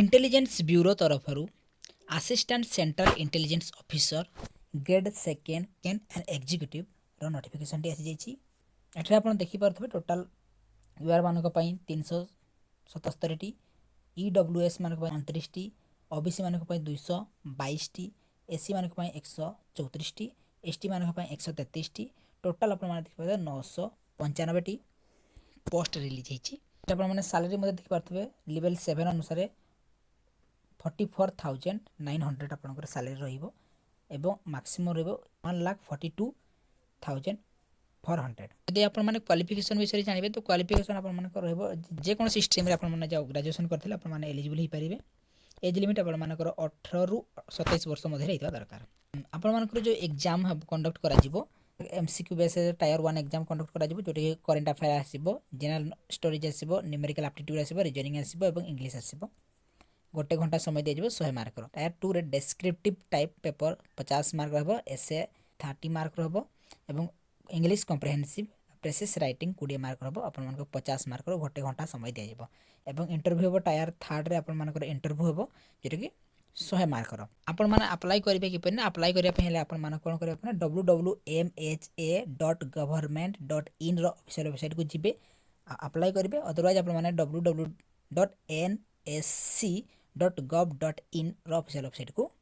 Intelligence bureau तरफ assistant central intelligence officer grade second and executive notification T आसी जाइए। आप देखिपे टोटाल यूआर मान 377 ईडब्ल्यूएस मान 29 ओबीसी मान 222 एससी मान 134 एसटी मान 133 टोटाल देखिए 995 पोस्ट रिलीज होती। सैलरी देखिपे लेवल 7 अनुसार 44,900 आपंकर सैलरी रैक्सीम रन42,400। यदि आप क्वालिफिकेशन विषय जानते तो क्वालिफिकेशन आपको स्ट्रीम ग्रेजुएशन करते एलिजिबल हो पारे। एज लिमिट आपर 18 ରୁ 27 वर्ष मध्य दरकार। आपर जो एग्जाम कंडक्ट करा MCQ base tyre 1 exam conduct करा जो करेन्ट अफेयर आसो, जनरल स्टोरीज आसो, न्यूमेरिकल एप्टीट्यूड आसो, रीजनिंग आसो और इंग्लिश आसो। गोटे घंटा समय दिया 100 मार्क। टायर 2 रे डेस्क्रिप्टिव टाइप पेपर 50 मार्क रहा, एसे 30 मार्क रहा और English comprehensive presses writing 20 mark रहा। आप 50 मार्क गोटे घंटा समय दिया और इंटरव्यू हम टायर 3 रे आपर इंटरव्यू हम जोटा कि 100 मार्क आपण मैंने अप्लाई करेंगे कि अप्लाई करने कौन कर www.mha.government.in ऑफिशियल वेबसाइट को जी अप्लाई करेंगे। अदरवाइज आप www.nsc.gov.in ऑफिशियल वेबसाइट को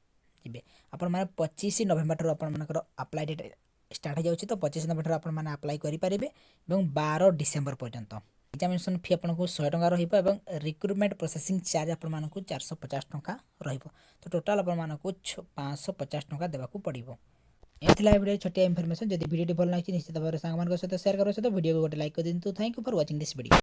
जी। आपण 25 नवेम्बर आपर अप्लाई डेट स्टार्ट हो जाए तो 25 नवेम्बर आप अप्लाई करेंगे और 12 डिसेम्बर पर्यंत एग्जामिनेशन फी आपको 100 टଙ୍କା रहा। रिक्रुटमेंट प्रोसेसिंग चार्ज आपको 450 टଙ୍କା रहा। तो टोटाल आपको 550 टଙ୍କା देवाक पड़ो। ये भिडियो छोटिया इनफॉरमेशन। जब भिडियो भल लगी निश्चित भाव में सांग सहित शेयर कर भिडियो को गोटे लाइक कर दिंतु। Thank you for watching this video.